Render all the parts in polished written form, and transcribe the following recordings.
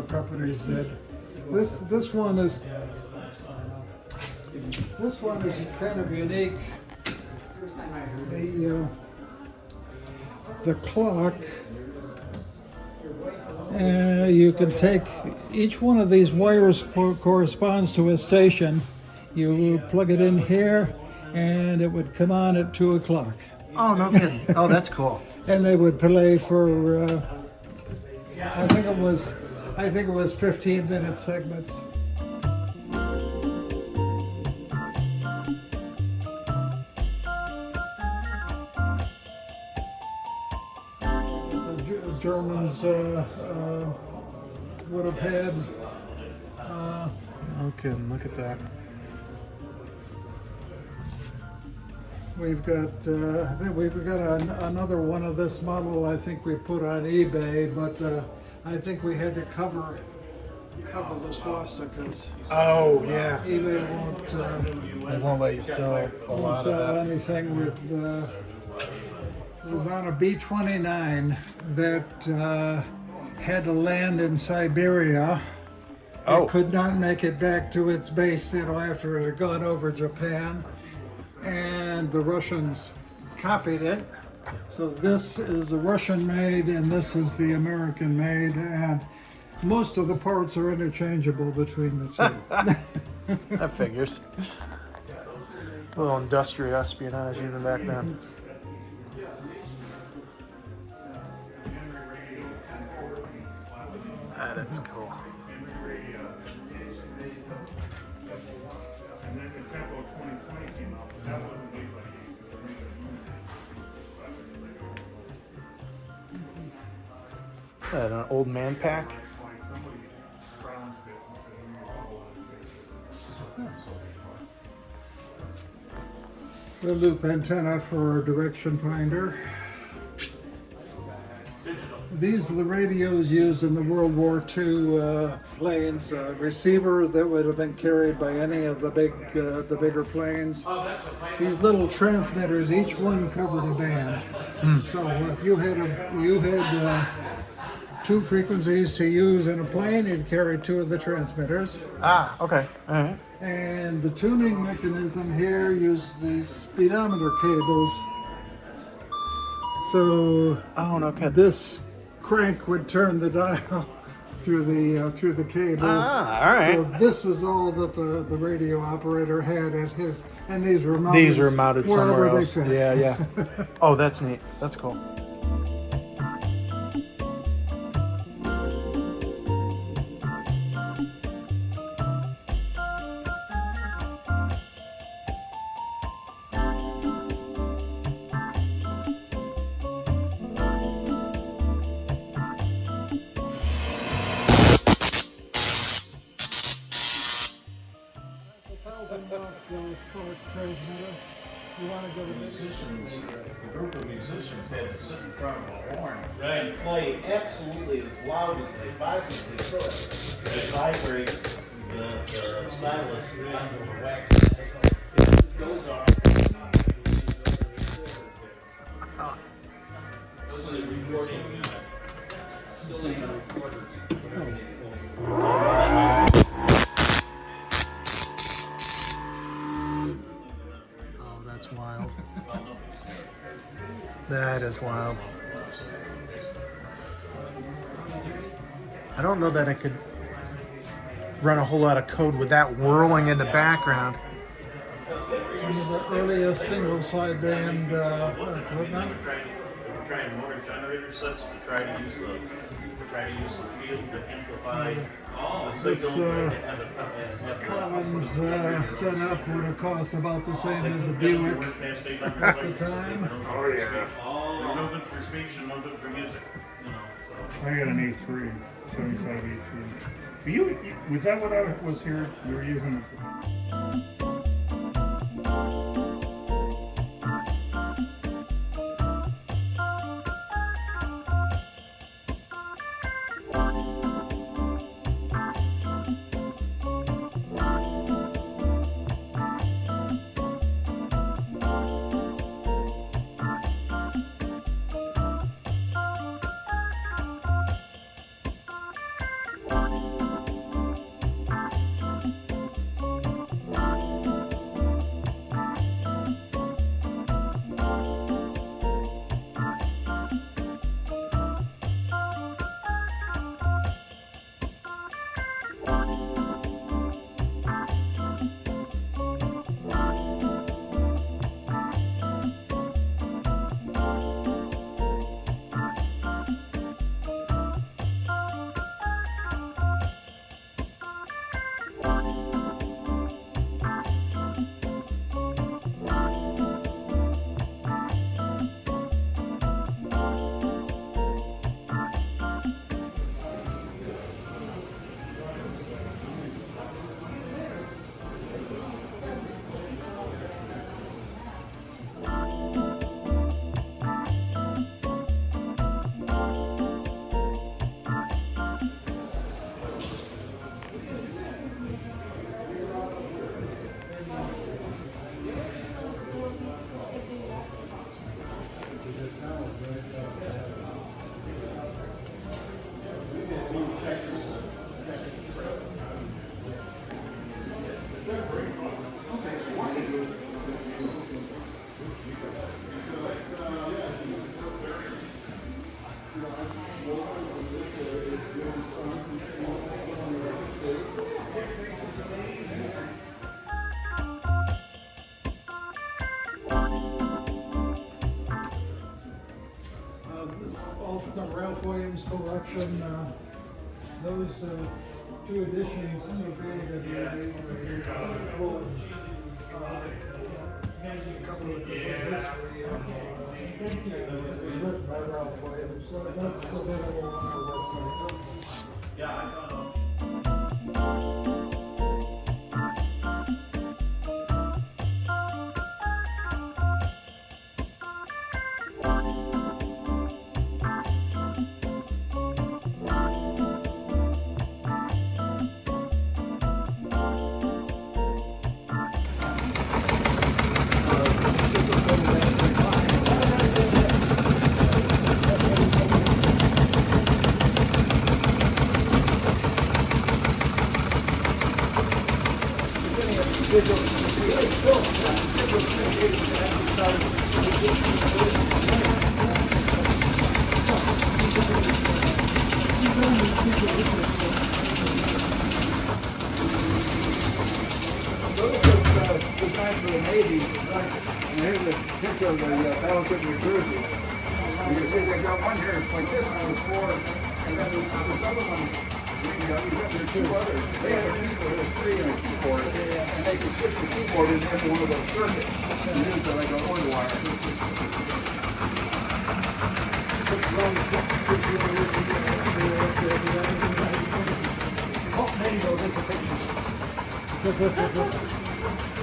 Companies did. This one is kind of unique. The clock, you can take each one of these wires corresponds to a station. You plug it in here, and it would come on at 2 o'clock. Oh, no kidding. Oh, that's cool. And they would play for I think it was 15-minute segments. The Germans would have had. Okay, look at that. We've got, I think we've got another one of this model. I think we put on eBay, but I think we had to cover the swastikas. Oh yeah. eBay won't let you sell a lot sell of that. anything with. It was on a B-29 that had to land in Siberia. Oh. It could not make it back to its base, after it had gone over Japan, and the Russians copied it. So this is the Russian-made, and this is the American-made, and most of the parts are interchangeable between the two. That figures. A little industrial espionage even back then. That is cool. That an old man pack. The loop antenna for a direction finder. These are the radios used in the World War II planes. Receiver that would have been carried by any of the bigger planes. These little transmitters, each one covered a band. So if you had two frequencies to use in a plane, you'd carry two of the transmitters. Ah, okay. All right. And the tuning mechanism here uses these speedometer cables. So Oh, no kidding. this crank would turn the dial through the cable. Ah, all right. So this is all that the radio operator had at his, and these were mounted Somewhere wherever else. they fit. Yeah, yeah. Oh, that's neat. That's cool. Spark transmitter. You want to go to Musicians, a group of musicians had to sit in front of a horn and play absolutely as loud as they possibly could to vibrate the stylus onto the wax. Those are. Wasn't it recording? Still in the recorders. Oh, that's wild. That is wild. I don't know that I could run a whole lot of code with that whirling in the background. one of the earliest single sideband equipment. We're trying motor generator sets to try to use the field to amplify the This signal. Collins setup would have cost about the same as a Buick at the time. Oh yeah. They're no good for speech and no good for music. You know, so. I got an A3, 75 A3. Was that what I was here? You were using the... All from the Ralph Williams collection. Those two editions of AWA will cover the history that was written by Ralph Williams. So that's available on our website. Yeah, I thought. designed for the Navy. And here's a picture of the battleship New Jersey. You can see they've got one here like this one was for, and then this other one, you got there two others. They have a keyboard, there's three and a keyboard, and they can switch the keyboard into one of those circuits and use it like a horn wire. Oh, there you go, there's a picture.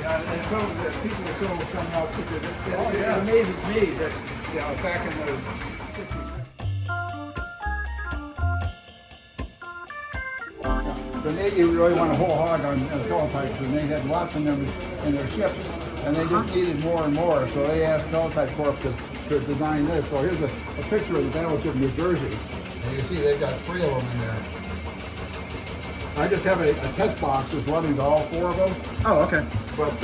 And so that people are still showing out pictures. It amazes me that, back in the 60s. The Navy really went a whole hog on teletypes, and they had lots of them in their ships, and they just needed more and more, so they asked Teletype Corp to design this. So here's a picture of the battleship New Jersey, and you see they've got 3 of them in there. I just have a test box that's running to all 4 of them. Oh, okay.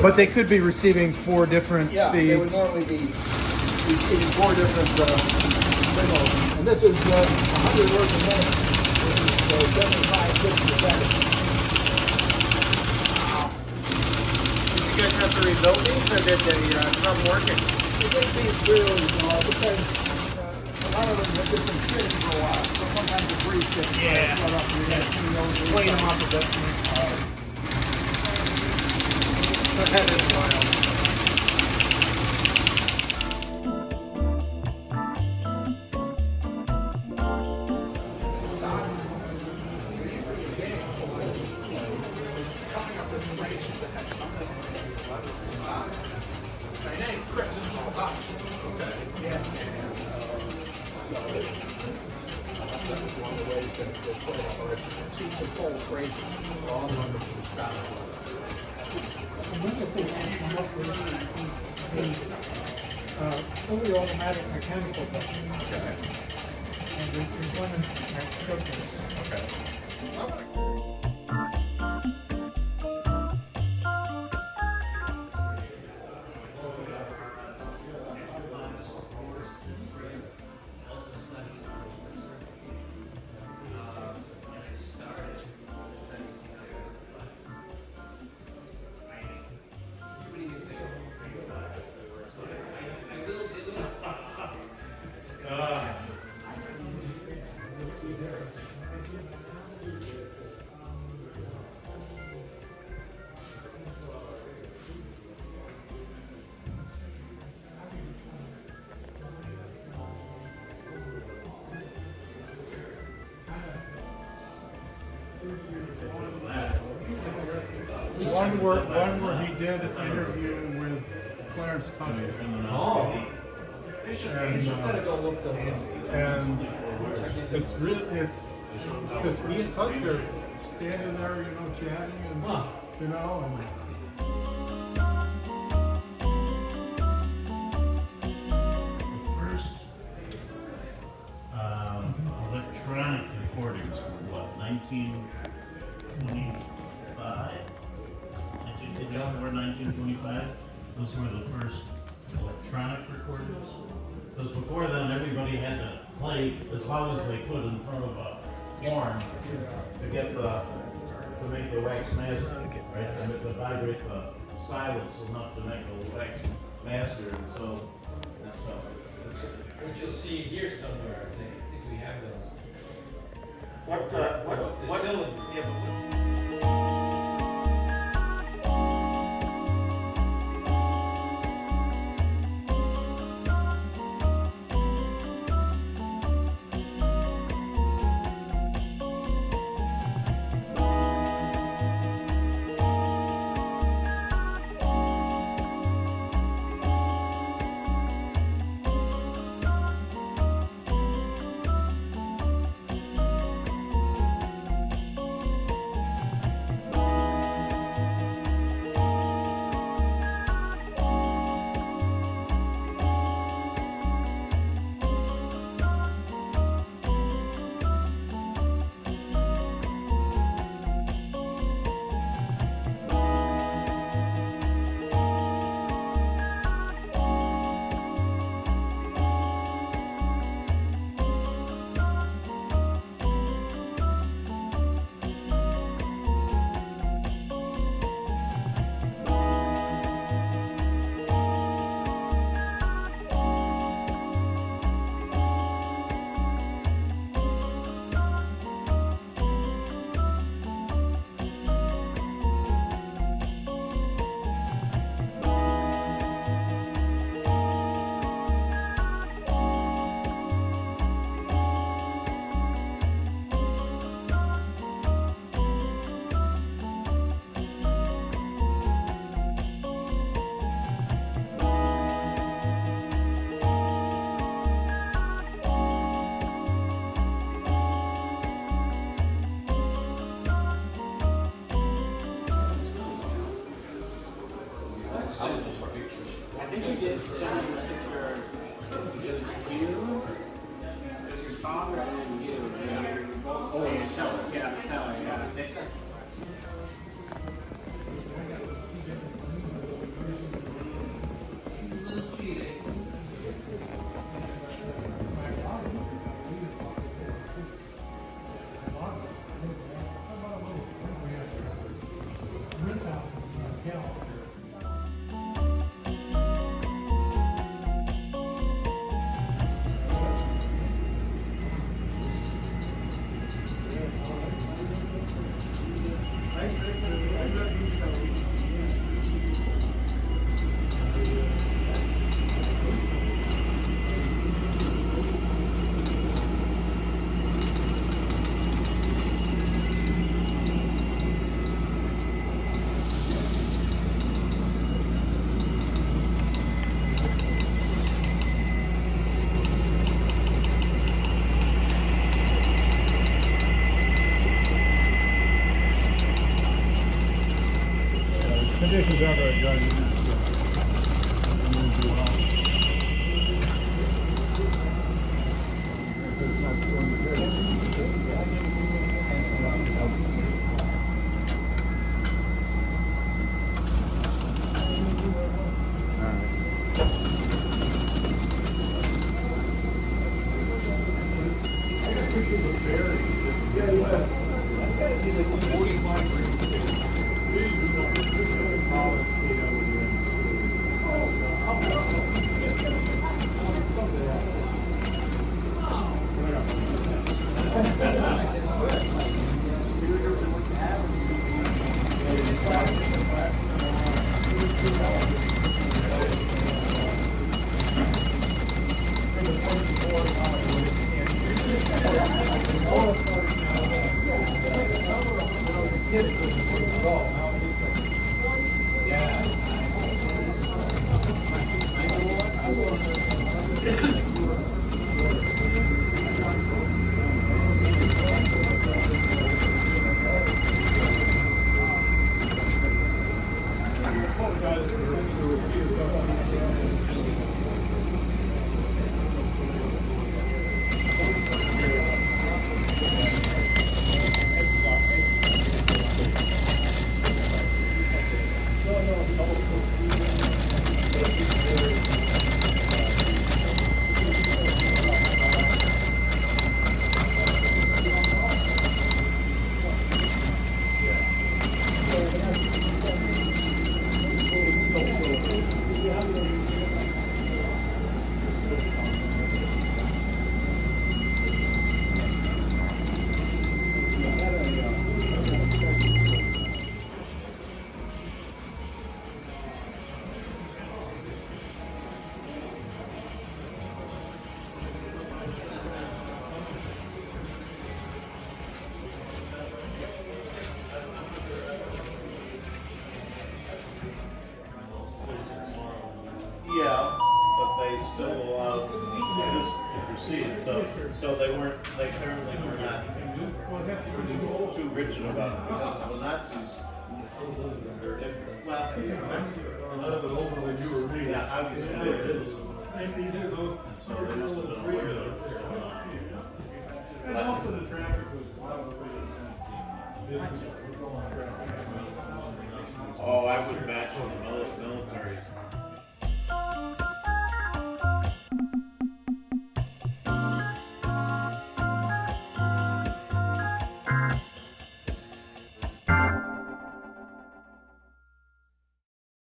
But they could be receiving 4 different Yeah, they would feeds. normally be receiving 4 different signals. And this is 100 words a minute. This is 75 bits per second. Wow. Did you guys have to rebuild these, or did they come working? It just means really, because a lot of them have just been sitting for a while. So sometimes the breeze gets shut up. Clean them up a bit. That is wild. Fully automatic mechanical button. Okay. And there's one in my showcase. Okay. One where he did an interview with Clarence Tusker. Oh. And it's really, because he and Tusker standing there, chatting and, and The first electronic recordings were what, 1925? Did you know were 1925? Those were the first electronic recordings. Because before then, everybody had to play as loud as they could in front of a horn to get to make the wax master, right? And to vibrate the stylus enough to make the wax master, and so that's how it's. Which you'll see here somewhere. I think we have those. What The cylinder. Yeah, but what? sending the picture. It was you, there's your father, and then you. And you're both saying, yeah, the seller, yeah. Conditions aren't very good. Yeah, but they still allowed this to proceed, so they apparently were not too rigid about it, because the Nazis, well, yeah, obviously they did, and so they must have been aware that it was going on. And most of the traffic was Oh, I would imagine the